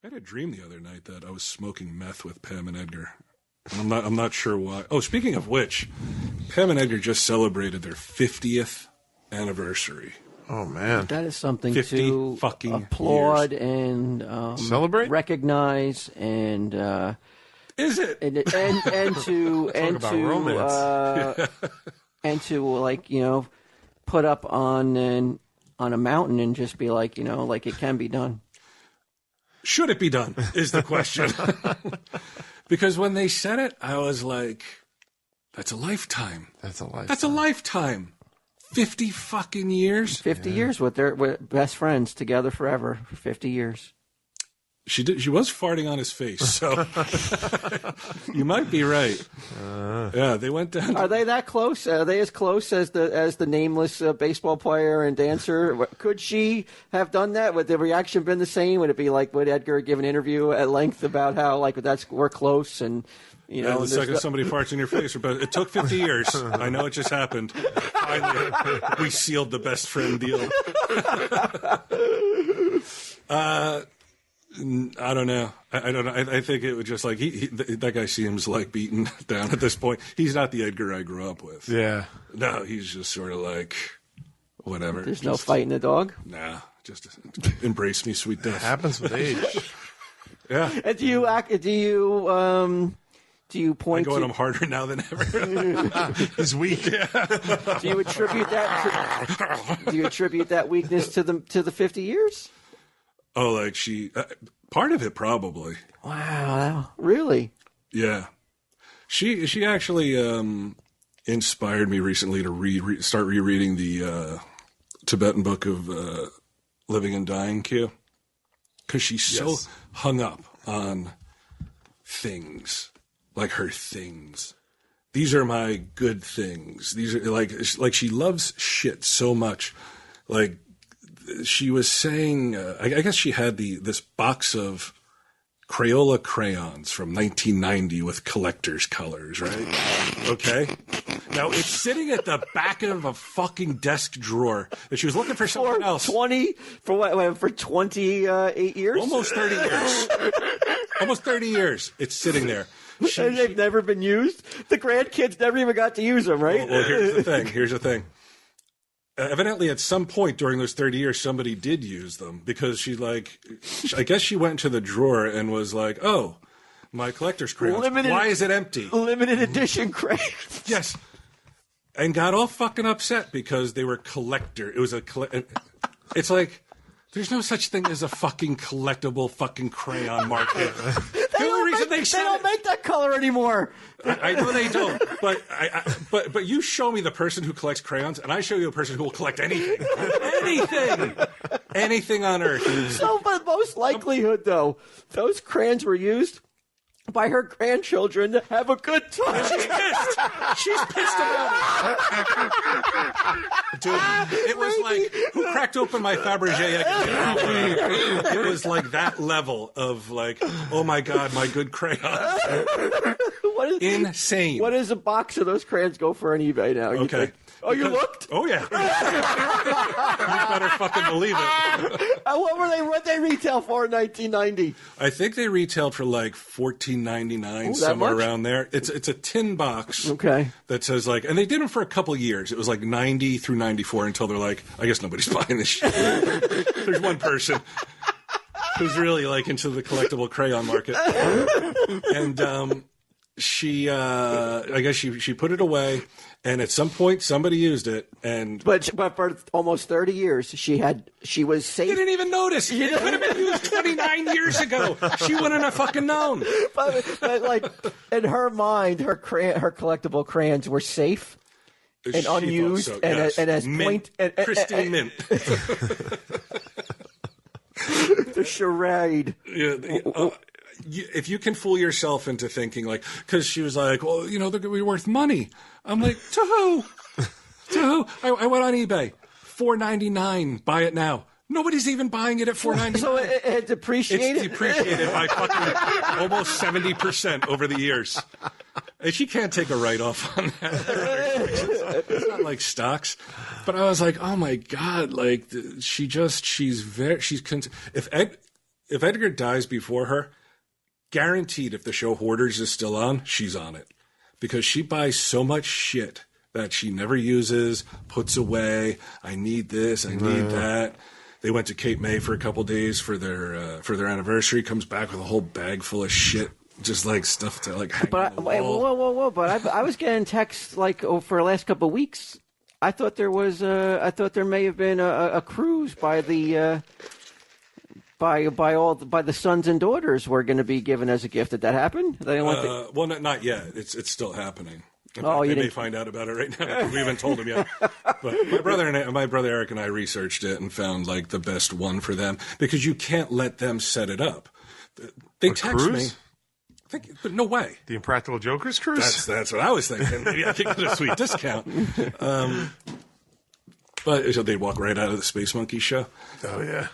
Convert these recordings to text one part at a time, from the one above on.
I had a dream the other night that I was smoking meth with Pam and Edgar. I'm not sure why. Oh, speaking of which, Pam and Edgar just celebrated their 50th anniversary. Oh, man. That is something 50 to fucking applaud years. And celebrate, recognize, and is it and to and about to romance. and to put up on a mountain and just be like it can be done. Should it be done is the question. Because when they said it, I was like, that's a lifetime. That's a lifetime. That's a lifetime. 50 fucking years. 50 years with their best friends together forever for 50 years. She was farting on his face, so you might be right. Yeah, they went down. Are they that close? Are they as close as the nameless baseball player and dancer? Could she have done that? Would the reaction been the same? Would it be like, would Edgar give an interview at length about how we're close and the second somebody farts in your face, but it took 50 years. I know it just happened. Finally, we sealed the best friend deal. I don't know. I don't know. I think it was just like that guy seems like beaten down at this point. He's not the Edgar I grew up with. Yeah. No, he's just sort of like whatever. There's no fighting the dog? Nah, just embrace me, sweet death. It happens with age. Yeah. And do you point I go at to him harder now than ever. He's weak. Yeah. Do you attribute that weakness to the 50 years? Oh, like she part of it probably. Wow, really? Yeah. She actually inspired me recently to start rereading the Tibetan book of Living and Dying, Q. Because she's so hung up on things, like her things. These are my good things. These are like she loves shit so much. Like she was saying, I guess she had this box of Crayola crayons from 1990 with collector's colors, right? Okay. Now, it's sitting at the back of a fucking desk drawer that she was looking for something else. For 28 years? Almost 30 years. Almost 30 years. It's sitting there. And they've never been used? The grandkids never even got to use them, right? Well, here's the thing. Evidently, at some point during those 30 years, somebody did use them because I guess she went into the drawer and was like, oh, my collector's crayons. Why is it empty? Limited edition crayons. Yes. And got all fucking upset because they were It was it's like, there's no such thing as a fucking collectible fucking crayon market. They don't make that color anymore. I know they don't, but you show me the person who collects crayons, and I show you a person who will collect anything, anything on earth. So, but most likelihood, though, those crayons were used by her grandchildren to have a good time. She's pissed. She's pissed about it. Dude, it was like, who cracked open my Fabergé egg? It was like that level of like, oh my God, my good crayons. Insane. What does a box of those crayons go for on eBay now? Okay. You looked? Oh, yeah. You better fucking believe it. What they retail for in 1990? I think they retailed for like $14.99, somewhere around there. It's a tin box. Okay. That says like, and they did them for a couple years. It was like 90 through 94 until they're like, I guess nobody's buying this shit. There's one person who's really like into the collectible crayon market. And she, I guess she put it away. And at some point, somebody used it, but for almost 30 years, she was safe. You didn't even notice. It could have been used 29 years ago. She wouldn't have fucking known. But like in her mind, her collectible crayons were safe and unused, so, yes. and as mint, pristine mint. The charade. Yeah. If you can fool yourself into thinking like, because she was like, well, they're going to be worth money. I'm like, to who? To who? I went on eBay, $4.99. Buy it now. Nobody's even buying it at $4.99. So it depreciated. It's depreciated by fucking almost 70% over the years. And she can't take a write-off on that. It's not like stocks. But I was like, oh my God, like if if Edgar dies before her, guaranteed if the show Hoarders is still on, she's on it. Because she buys so much shit that she never uses, puts away. I need this, I need that. They went to Cape May for a couple days for their anniversary. Comes back with a whole bag full of shit, just like stuff to like hang on the wall. Whoa! But I was getting texts like for the last couple of weeks. I thought there may have been a cruise by the by the sons and daughters were going to be given as a gift. Did that happen? Well, not yet. It's still happening. In fact, they may find out about it right now because we haven't told them yet. But my brother Eric and I researched it and found like the best one for them because you can't let them set it up. They text me. But no way. The Impractical Jokers cruise? That's what I was thinking. Maybe I could get a sweet discount. But so they'd walk right out of the Space Monkey show. Oh, yeah.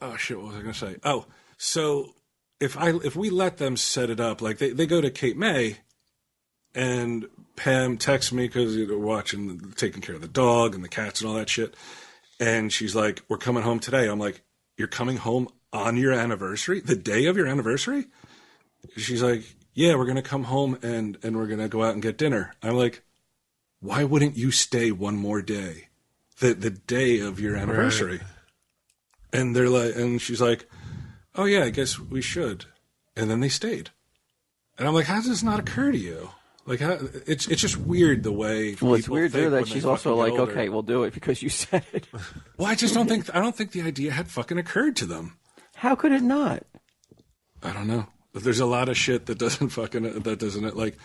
Oh, shit, what was I going to say? Oh, so if we let them set it up, like they go to Cape May, and Pam texts me because we're taking care of the dog and the cats and all that shit. And she's like, we're coming home today. I'm like, you're coming home on your anniversary? The day of your anniversary? She's like, yeah, we're going to come home and we're going to go out and get dinner. I'm like, why wouldn't you stay one more day? The day of your anniversary. Right. And they're like, and she's like, oh yeah, I guess we should. And then they stayed. And I'm like, how does this not occur to you? Like, it's just weird the way. Well, it's weird too that she's also like, okay, we'll do it because you said it. Well, I don't think the idea had fucking occurred to them. How could it not? I don't know. But there's a lot of shit that doesn't like.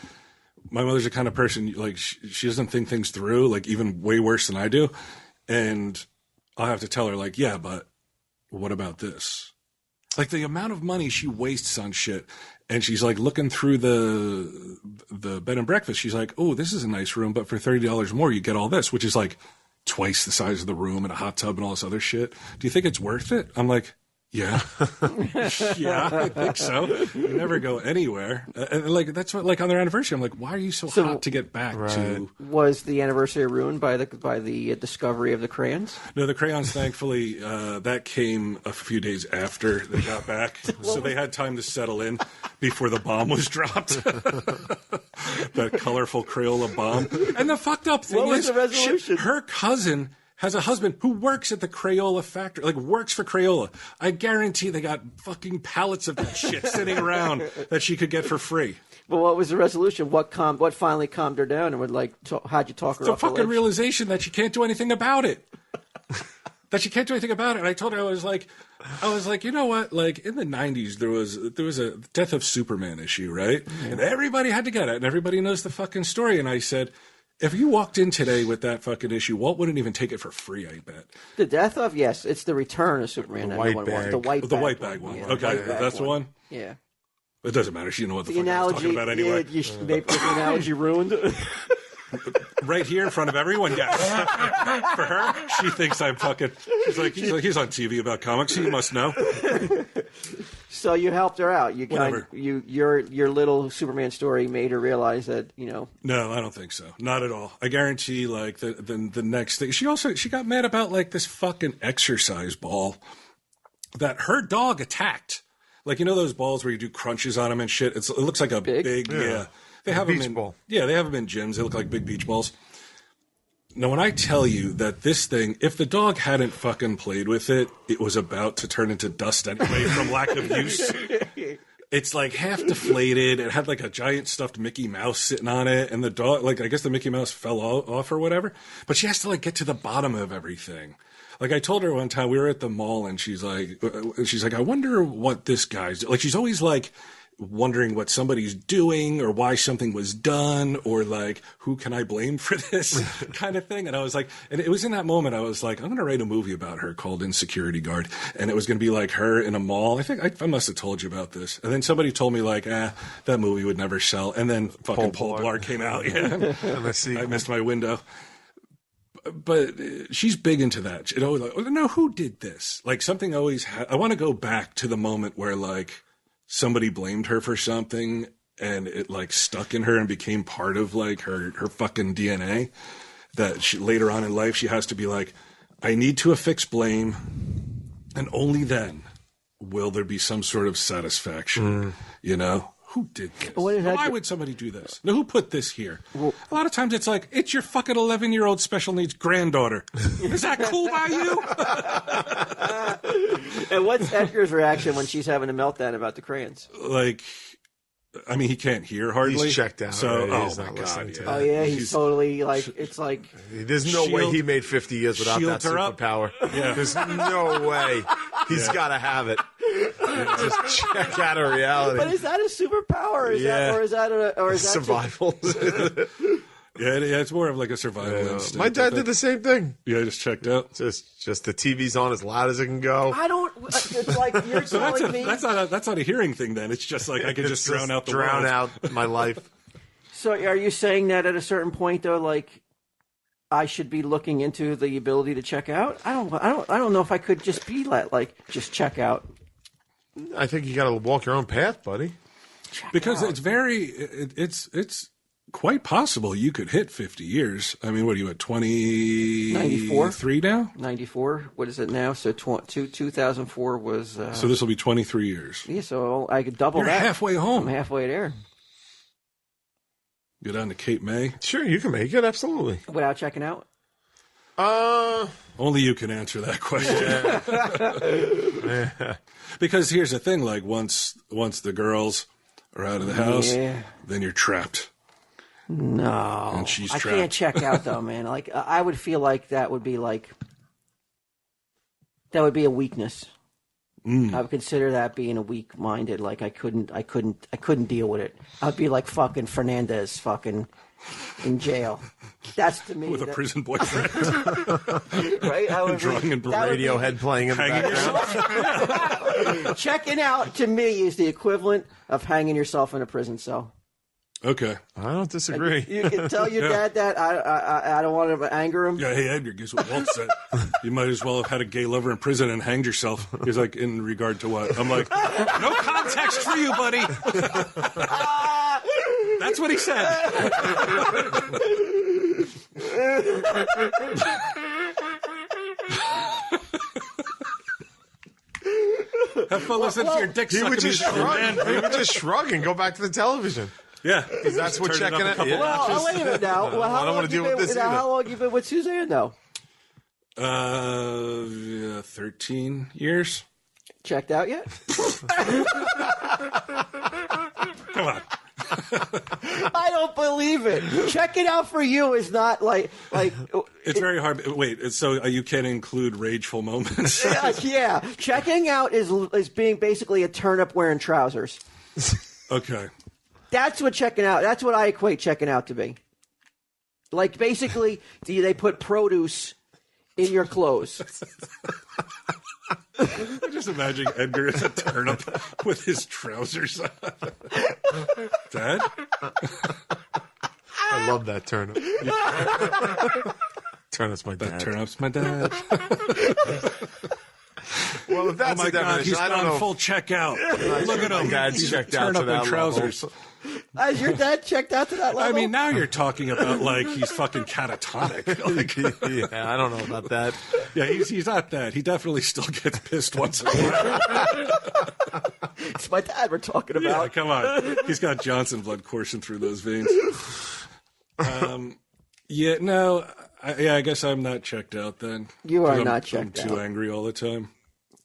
My mother's the kind of person like she doesn't think things through, like even way worse than I do, and I'll have to tell her like, yeah, but what about this? Like the amount of money she wastes on shit. And she's like looking through the bed and breakfast. She's like, oh, this is a nice room, but for $30 more, you get all this, which is like twice the size of the room and a hot tub and all this other shit. Do you think it's worth it? I'm like, yeah. Yeah, I think so. You never go anywhere. And like, that's what, like on their anniversary, I'm like, why are you so hot to get back to? Was the anniversary ruined by the discovery of the crayons? No, the crayons, thankfully, that came a few days after they got back. So they had time to settle in before the bomb was dropped. That colorful Crayola bomb. And the fucked up thing what was the resolution? Her cousin has a husband who works at the Crayola factory, like works for Crayola. I guarantee they got fucking pallets of that shit sitting around that she could get for free. Well, what was the resolution? What finally calmed her down and would like how'd you talk her the off the fucking ledge? Realization that she can't do anything about it. And I told her I was like, you know what? Like in the 90s, there was a Death of Superman issue, right? Yeah. And everybody had to get it, and everybody knows the fucking story. And I said, if you walked in today with that fucking issue, Walt wouldn't even take it for free, I bet. The death of? Yes, it's the return of Superman. The white bag. The white bag one. Yeah, okay, that's the one? Yeah. It doesn't matter. She know what the fuck I was talking about anyway. Yeah, maybe the analogy ruined. Right here in front of everyone, yes. For her, she thinks I'm fucking. She's like, he's on TV about comics. He must know. So you helped her out. Your little Superman story made her realize that No, I don't think so. Not at all. I guarantee. Like the next thing, she got mad about like this fucking exercise ball that her dog attacked. Like those balls where you do crunches on them and shit. It looks like a big yeah. They have them in ball. Yeah, they have them in gyms. They look like big beach balls. Now, when I tell you that this thing, if the dog hadn't fucking played with it, it was about to turn into dust anyway from lack of use. It's like half deflated. It had like a giant stuffed Mickey Mouse sitting on it, and the dog, like I guess the Mickey Mouse fell off or whatever. But she has to like get to the bottom of everything. Like I told her one time, we were at the mall, and she's like, I wonder what this guy's like. She's always like wondering what somebody's doing or why something was done or like who can I blame for this kind of thing. And I was like, and it was in that moment I was like, I'm going to write a movie about her called Insecurity Guard, and it was going to be like her in a mall. I think I must have told you about this. And then somebody told me like, that movie would never sell. And then fucking Paul Blart came out. Yeah, I missed my window. But she's big into that. It always like, no, who did this? Like something always. I want to go back to the moment where like somebody blamed her for something and it like stuck in her and became part of like her fucking DNA. That she, later on in life she has to be like, I need to affix blame. And only then will there be some sort of satisfaction, you know? Who did this? Why would somebody do this? Now, who put this here? Well, a lot of times it's like, it's your fucking 11-year-old special needs granddaughter. Is that cool by you? And what's Edgar's reaction when she's having a meltdown about the crayons? Like, I mean, he can't hear hardly. He's checked out. So, right? oh, my God. Yeah. Oh, yeah, he's totally like, it's like. There's no way he made 50 years without that superpower. Yeah. There's no way. He's got to have it. Just check out of reality. But is that a superpower? Is that survival? Yeah, it's more of like a survival instinct. My dad did the same thing. Yeah, just checked out. Just the TV's on as loud as it can go. I don't. It's like you're telling me that's not a hearing thing. Then it's just like I can just drown out the drown world. out my life. So are you saying that at a certain point though, like I should be looking into the ability to check out? I don't know if I could just be like just check out. I think you got to walk your own path, buddy. Because it's it's quite possible you could hit 50 years. I mean, what are you at, 23 now? 94. What is it now? So 2004 was... so this will be 23 years. Yeah, so I could double You're that. halfway home. I'm halfway there. Go down to Cape May. Sure, you can make it, absolutely. Without checking out? Only you can answer that question. Yeah. Because here's the thing, like once the girls are out of the house, then you're trapped. No. And she's trapped. I can't check out though, man. Like I would feel like that would be a weakness. I would consider that being a weak-minded. Like I couldn't deal with it. I'd be like fucking Fernandez, fucking in jail. That's to me with a prison boyfriend, right? Drunk and Radiohead playing in the background. Checking out to me is the equivalent of hanging yourself in a prison cell. Okay, I don't disagree. And you can tell your dad that. I don't want to anger him. Yeah, hey Edgar, guess what Walt said? You might as well have had a gay lover in prison and hanged yourself. He's like, in regard to what? I'm like, no context for you, buddy. That's what he said. Have fun listening to your dick sucking music. He would just shrug and go back to the television. Yeah, because that's what checking out. Well, wait a minute now. Well, I don't want to deal with this either. How long have you been with Suzanne, though? 13 years. Checked out yet? Come on. I don't believe it. Checking out for you is not like it's very hard. Wait, so you can't include rageful moments? Yeah, checking out is being basically a turnip wearing trousers. Okay. That's what checking out. That's what I equate checking out to be. Like basically, they put produce in your clothes. I just imagine Edgar as a turnip with his trousers on. Dad? I love that turnip. Turnip's my dad. That turnip's my dad. Well, if that's oh my the definition, God, he's I don't on know. Full checkout. Look at him. He's checked out to turnip that and trousers. Has your dad checked out to that level? I mean, now you're talking about like he's fucking catatonic. Like, yeah, I don't know about that. Yeah, he's not that. He definitely still gets pissed once in a while. It's my dad we're talking about. Yeah, come on. He's got Johnson blood coursing through those veins. Yeah, no. I guess I'm not checked out then. You are not checked out. I'm too angry all the time.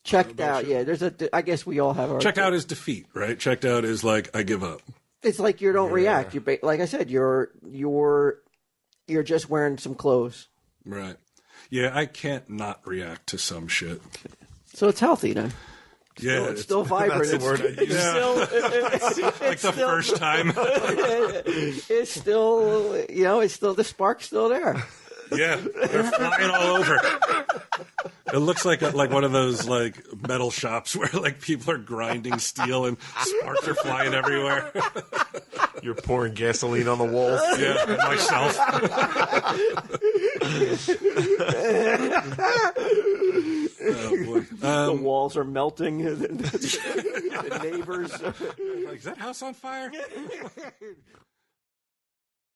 Checked out, yeah. I guess we all have our... Checked out is defeat, right? Checked out is like, I give up. It's like you don't react. You like I said, you're just wearing some clothes. Right. Yeah, I can't not react to some shit. So it's healthy then. Yeah, it's still vibrant. That's the word I use. Like the first time. It's still, it's still the spark's still there. Yeah, they're flying all over. It looks like one of those like metal shops where like people are grinding steel and sparks are flying everywhere. You're pouring gasoline on the walls. Yeah, myself. Oh boy, the walls are melting. The neighbors. Like, is that house on fire?